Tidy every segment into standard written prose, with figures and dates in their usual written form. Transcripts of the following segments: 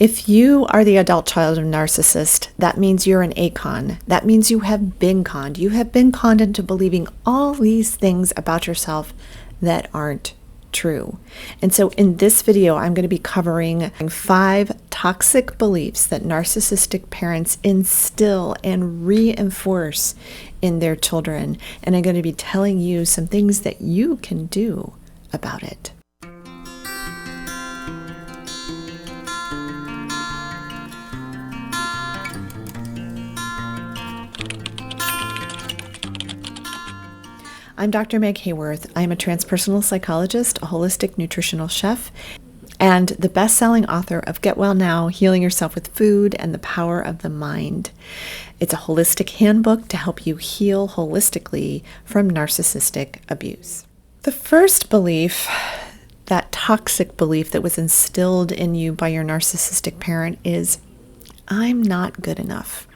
If you are the adult child of a narcissist, that means you're an ACON. That means you have been conned. You have been conned into believing all these things about yourself that aren't true. And so in this video, I'm going to be covering 5 toxic beliefs that narcissistic parents instill and reinforce in their children. And I'm going to be telling you some things that you can do about it. I'm Dr. Meg Haworth. I'm a transpersonal psychologist, a holistic nutritional chef, and the best-selling author of Get Well Now, Healing Yourself with Food and the Power of the Mind. It's a holistic handbook to help you heal holistically from narcissistic abuse. The first belief, that toxic belief that was instilled in you by your narcissistic parent, is, I'm not good enough.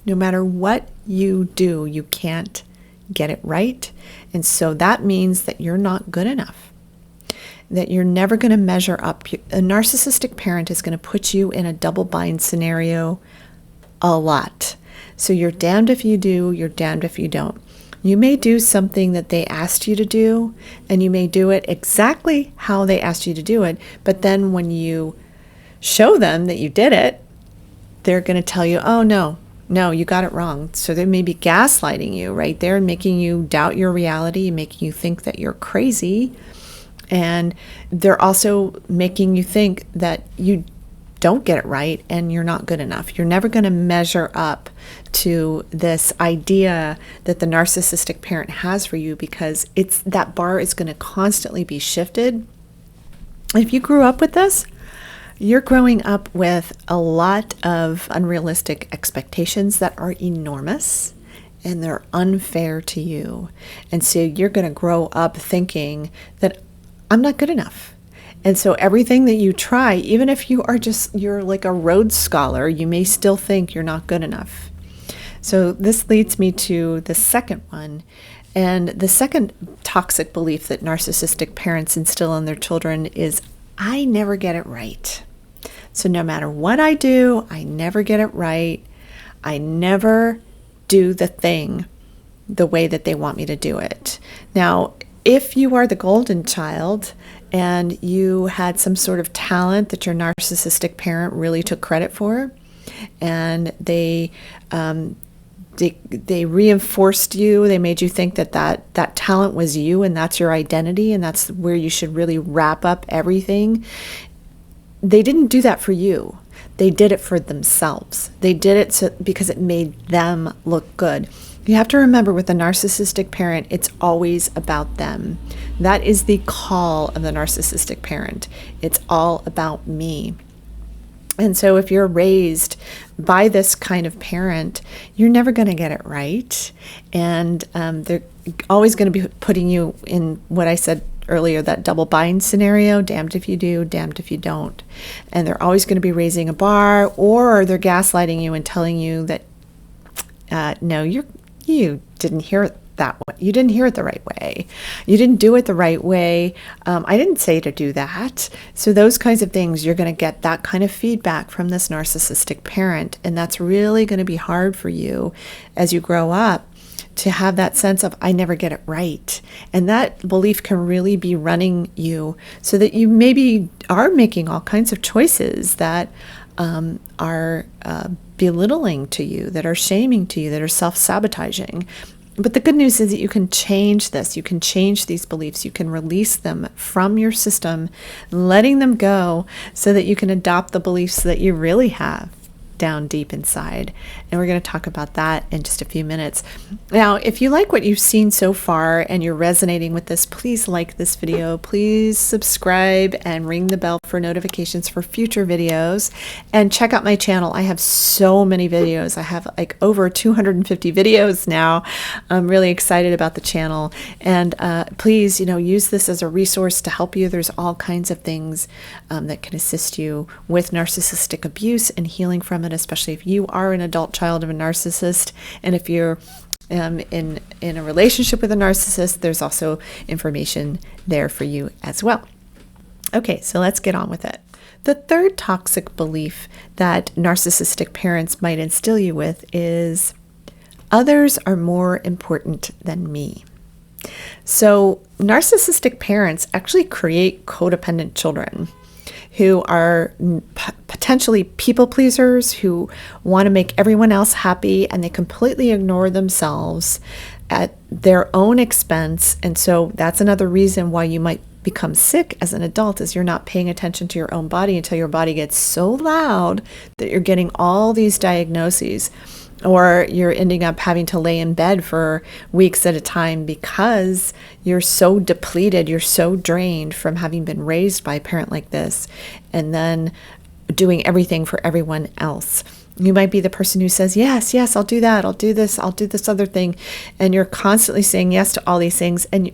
No matter what you do, you can't get it right. And so that means that you're not good enough, that you're never going to measure up. A narcissistic parent is going to put you in a double bind scenario a lot. So you're damned if you do, you're damned if you don't. You may do something that they asked you to do, and you may do it exactly how they asked you to do it. But then when you show them that you did it, they're going to tell you, oh, no, you got it wrong. So they may be gaslighting you right there and making you doubt your reality, making you think that you're crazy. And they're also making you think that you don't get it right and you're not good enough. You're never going to measure up to this idea that the narcissistic parent has for you, because that bar is going to constantly be shifted. If you grew up with this, you're growing up with a lot of unrealistic expectations that are enormous and they're unfair to you. And so you're going to grow up thinking that I'm not good enough. And so everything that you try, even if you're like a Rhodes Scholar, you may still think you're not good enough. So this leads me to the second one. And the second toxic belief that narcissistic parents instill in their children is, I never get it right. So no matter what I do, I never get it right. I never do the thing the way that they want me to do it. Now, if you are the golden child and you had some sort of talent that your narcissistic parent really took credit for, and they reinforced you, they made you think that talent was you and that's your identity and that's where you should really wrap up everything. They didn't do that for you. They did it for themselves. They did it because it made them look good. You have to remember, with a narcissistic parent, it's always about them. That is the call of the narcissistic parent. It's all about me. And so if you're raised by this kind of parent, you're never going to get it right. And they're always going to be putting you in what I said earlier, that double bind scenario, damned if you do, damned if you don't. And they're always going to be raising a bar, or they're gaslighting you and telling you that, no, you didn't hear it that way. You didn't hear it the right way. You didn't do it the right way. I didn't say to do that. So those kinds of things, you're going to get that kind of feedback from this narcissistic parent. And that's really going to be hard for you as you grow up, to have that sense of, I never get it right. And that belief can really be running you, so that you maybe are making all kinds of choices that are belittling to you, that are shaming to you, that are self-sabotaging. But the good news is that you can change this. You can change these beliefs. You can release them from your system, letting them go, so that you can adopt the beliefs that you really have down deep inside. And we're going to talk about that in just a few minutes. Now, if you like what you've seen so far and you're resonating with this, please like this video. Please subscribe and ring the bell for notifications for future videos. And check out my channel. I have so many videos. I have like over 250 videos now. I'm really excited about the channel. And please, use this as a resource to help you. There's all kinds of things that can assist you with narcissistic abuse and healing from it, especially if you are an adult child of a narcissist. And if you're in a relationship with a narcissist, there's also information there for you as well. Okay, so let's get on with it. The third toxic belief that narcissistic parents might instill you with is others are more important than me. So narcissistic parents actually create codependent children who are potentially people pleasers, who want to make everyone else happy, and they completely ignore themselves at their own expense. And so that's another reason why you might become sick as an adult, is you're not paying attention to your own body until your body gets so loud that you're getting all these diagnoses, or you're ending up having to lay in bed for weeks at a time because you're so depleted, you're so drained from having been raised by a parent like this, and then doing everything for everyone else. You might be the person who says, yes, I'll do that, I'll do this other thing, and you're constantly saying yes to all these things, and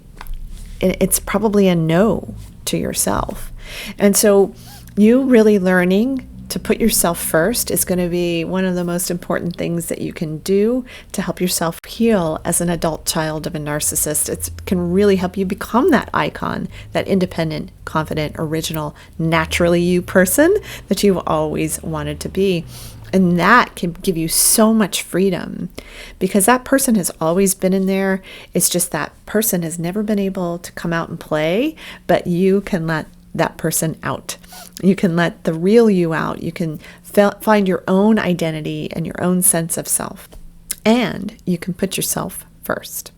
it's probably a no to yourself. And so you really learning to put yourself first is going to be one of the most important things that you can do to help yourself heal as an adult child of a narcissist. It can really help you become that icon, that independent, confident, original, naturally you person that you've always wanted to be. And that can give you so much freedom, because that person has always been in there. It's just that person has never been able to come out and play, but you can let that person out. You can let the real you out. You can find your own identity and your own sense of self. And you can put yourself first.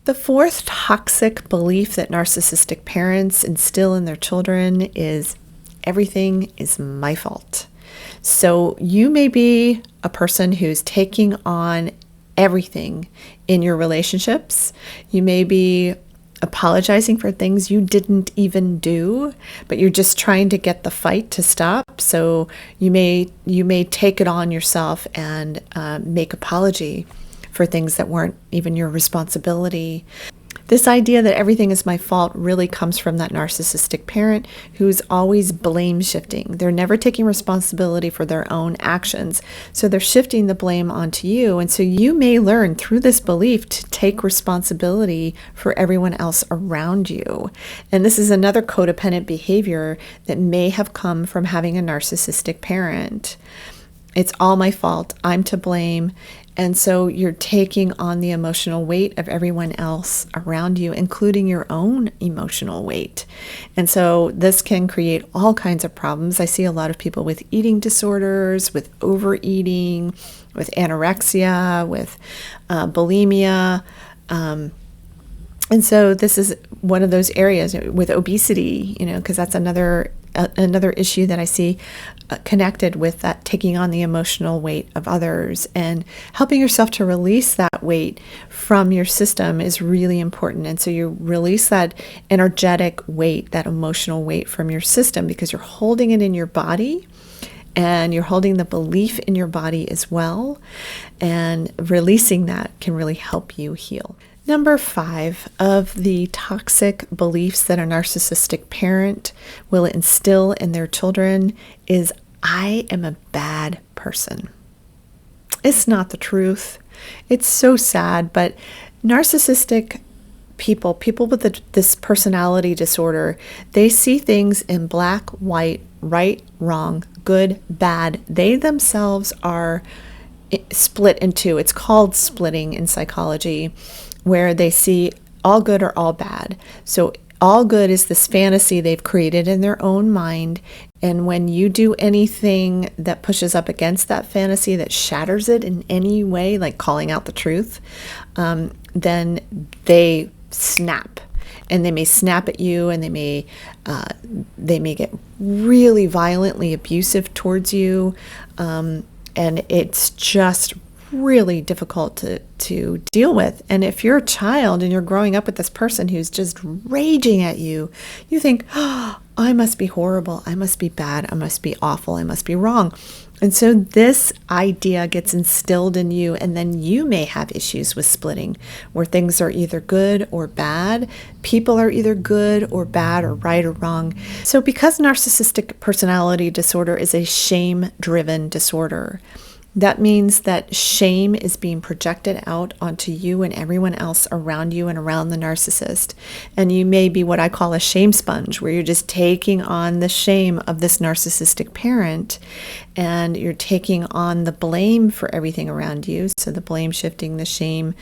The fourth toxic belief that narcissistic parents instill in their children is everything is my fault. So you may be a person who's taking on everything in your relationships. You may be apologizing for things you didn't even do, but you're just trying to get the fight to stop. So you may take it on yourself and make apology for things that weren't even your responsibility. This idea that everything is my fault really comes from that narcissistic parent who's always blame shifting. They're never taking responsibility for their own actions. So they're shifting the blame onto you. And so you may learn through this belief to take responsibility for everyone else around you. And this is another codependent behavior that may have come from having a narcissistic parent. It's all my fault. I'm to blame. And so you're taking on the emotional weight of everyone else around you, including your own emotional weight. And so this can create all kinds of problems. I see a lot of people with eating disorders, with overeating, with anorexia, with bulimia. And so this is one of those areas with obesity, because that's another issue that I see connected with that, taking on the emotional weight of others, and helping yourself to release that weight from your system is really important. And so you release that energetic weight, that emotional weight from your system, because you're holding it in your body. And you're holding the belief in your body as well. And releasing that can really help you heal. Number 5 of the toxic beliefs that a narcissistic parent will instill in their children is, I am a bad person. It's not the truth. It's so sad, but narcissistic people with this personality disorder, they see things in black, white, right, wrong, good, bad. They themselves are split in two. It's called splitting in psychology, where they see all good or all bad. So all good is this fantasy they've created in their own mind. And when you do anything that pushes up against that fantasy, that shatters it in any way, like calling out the truth, then they snap. And they may snap at you, and they may get really violently abusive towards you. And it's just really difficult to deal with. And if you're a child and you're growing up with this person who's just raging at you, you think, oh, I must be horrible, I must be bad, I must be awful, I must be wrong. And so this idea gets instilled in you, and then you may have issues with splitting, where things are either good or bad. People are either good or bad, or right or wrong. So because narcissistic personality disorder is a shame-driven disorder, That means that shame is being projected out onto you and everyone else around you and around the narcissist. And you may be what I call a shame sponge, where you're just taking on the shame of this narcissistic parent, and you're taking on the blame for everything around you. So the blame shifting, the shame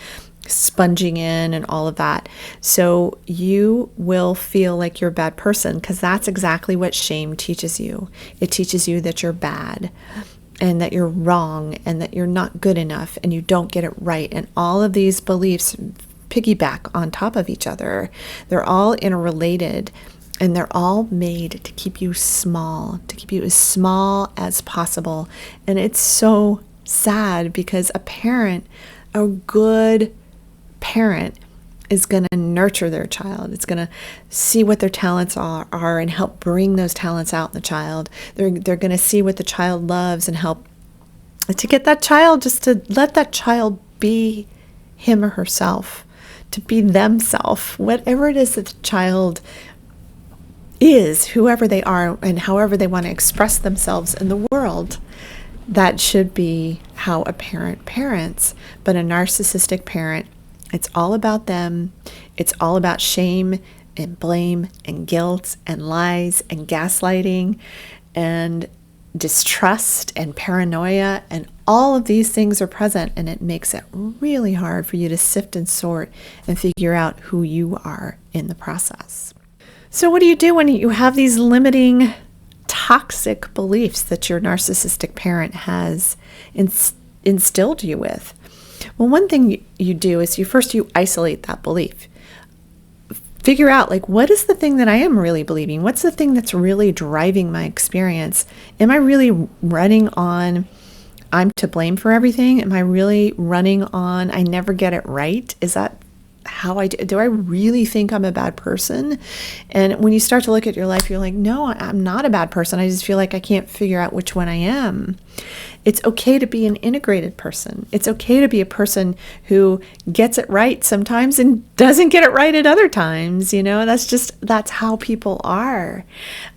sponging in, and all of that. So you will feel like you're a bad person, because that's exactly what shame teaches you. It teaches you that you're bad, and that you're wrong, and that you're not good enough, and you don't get it right. And all of these beliefs piggyback on top of each other. They're all interrelated, and they're all made to keep you small, to keep you as small as possible. And it's so sad, because a good parent is going to nurture their child. It's going to see what their talents are and help bring those talents out in the child. They're going to see what the child loves and help to get that child, just to let that child be him or herself, to be themselves, whatever it is that the child is, whoever they are and however they want to express themselves in the world. That should be how a parent parents. But a narcissistic parent, it's all about them. It's all about shame and blame and guilt and lies and gaslighting and distrust and paranoia, and all of these things are present, and it makes it really hard for you to sift and sort and figure out who you are in the process. So what do you do when you have these limiting, toxic beliefs that your narcissistic parent has instilled you with? Well, one thing you do is you isolate that belief. Figure out, like, what is the thing that I am really believing? What's the thing that's really driving my experience? Am I really running on I'm to blame for everything? Am I really running on I never get it right? Is that how do I really think I'm a bad person? And when you start to look at your life, you're like, no, I'm not a bad person. I just feel like I can't figure out which one I am. It's okay to be an integrated person. It's okay to be a person who gets it right sometimes and doesn't get it right at other times. That's how people are.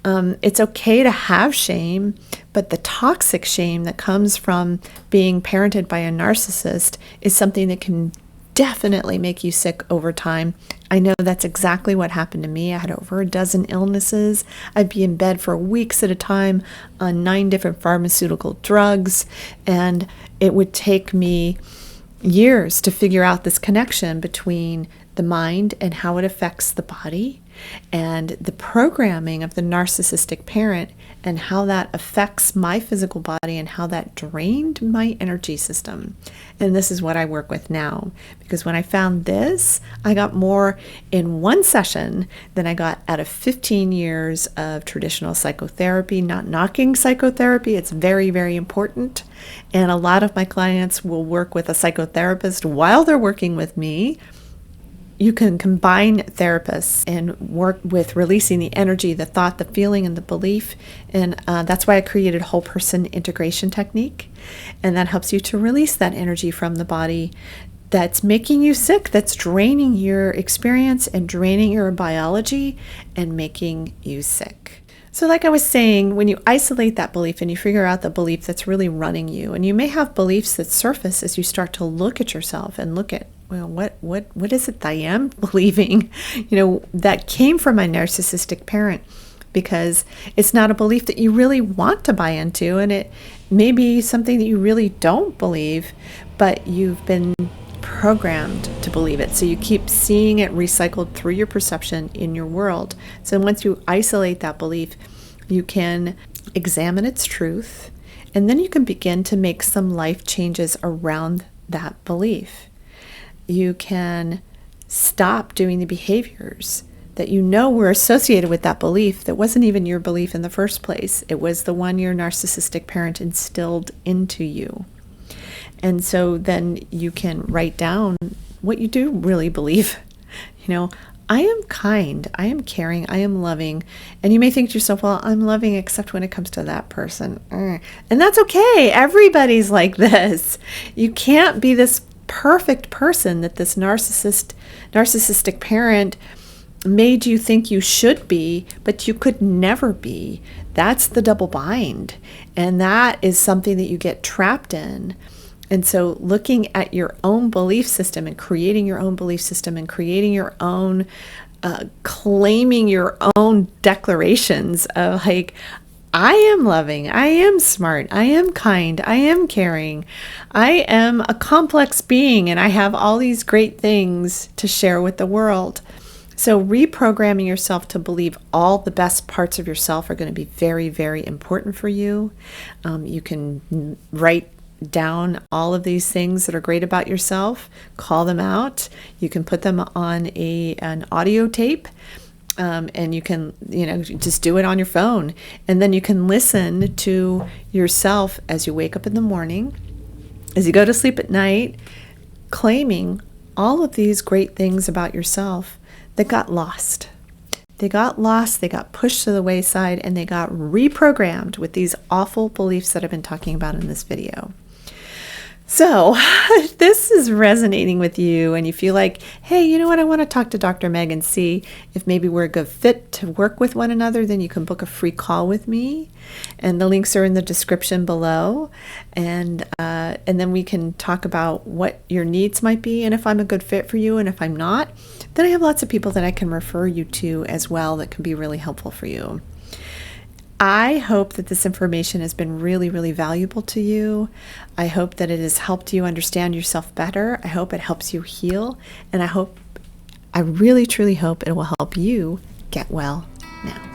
It's okay to have shame, but the toxic shame that comes from being parented by a narcissist is something that can definitely make you sick over time. I know that's exactly what happened to me. I had over a dozen illnesses. I'd be in bed for weeks at a time on 9 different pharmaceutical drugs, and it would take me years to figure out this connection between the mind and how it affects the body, and the programming of the narcissistic parent and how that affects my physical body and how that drained my energy system. And this is what I work with now, because when I found this, I got more in one session than I got out of 15 years of traditional psychotherapy. Not knocking psychotherapy, it's very, very important. And a lot of my clients will work with a psychotherapist while they're working with me. You can combine therapists and work with releasing the energy, the thought, the feeling, and the belief. And that's why I created whole person integration technique. And that helps you to release that energy from the body that's making you sick, that's draining your experience and draining your biology and making you sick. So like I was saying, when you isolate that belief and you figure out the belief that's really running you, and you may have beliefs that surface as you start to look at yourself and look at, well, what is it that I am believing, that came from my narcissistic parent, because it's not a belief that you really want to buy into, and it may be something that you really don't believe, but you've been programmed to believe it. So you keep seeing it recycled through your perception in your world. So once you isolate that belief, you can examine its truth, and then you can begin to make some life changes around that belief. You can stop doing the behaviors that were associated with that belief that wasn't even your belief in the first place. It was the one your narcissistic parent instilled into you. And so then you can write down what you do really believe. I am kind, I am caring, I am loving. And you may think to yourself, well, I'm loving except when it comes to that person. And that's okay. Everybody's like this. You can't be this perfect person that this narcissistic parent made you think you should be, but you could never be. that's the double bind. And that is something that you get trapped in. And so looking at your own belief system and creating your own belief system and creating your own, claiming your own declarations of like, I am loving, I am smart, I am kind, I am caring, I am a complex being, and I have all these great things to share with the world. So reprogramming yourself to believe all the best parts of yourself are going to be very, very important for you. You can write down all of these things that are great about yourself, call them out. You can put them on an audio tape. And you can, just do it on your phone. And then you can listen to yourself as you wake up in the morning, as you go to sleep at night, claiming all of these great things about yourself that got lost. They got lost, they got pushed to the wayside, and they got reprogrammed with these awful beliefs that I've been talking about in this video. So if this is resonating with you and you feel like, hey, you know what, I want to talk to Dr. Meg and see if maybe we're a good fit to work with one another, then you can book a free call with me. And the links are in the description below. And then we can talk about what your needs might be and if I'm a good fit for you. And if I'm not, then I have lots of people that I can refer you to as well that can be really helpful for you. I hope that this information has been really, really valuable to you. I hope that it has helped you understand yourself better. I hope it helps you heal. And I really, truly hope it will help you get well now.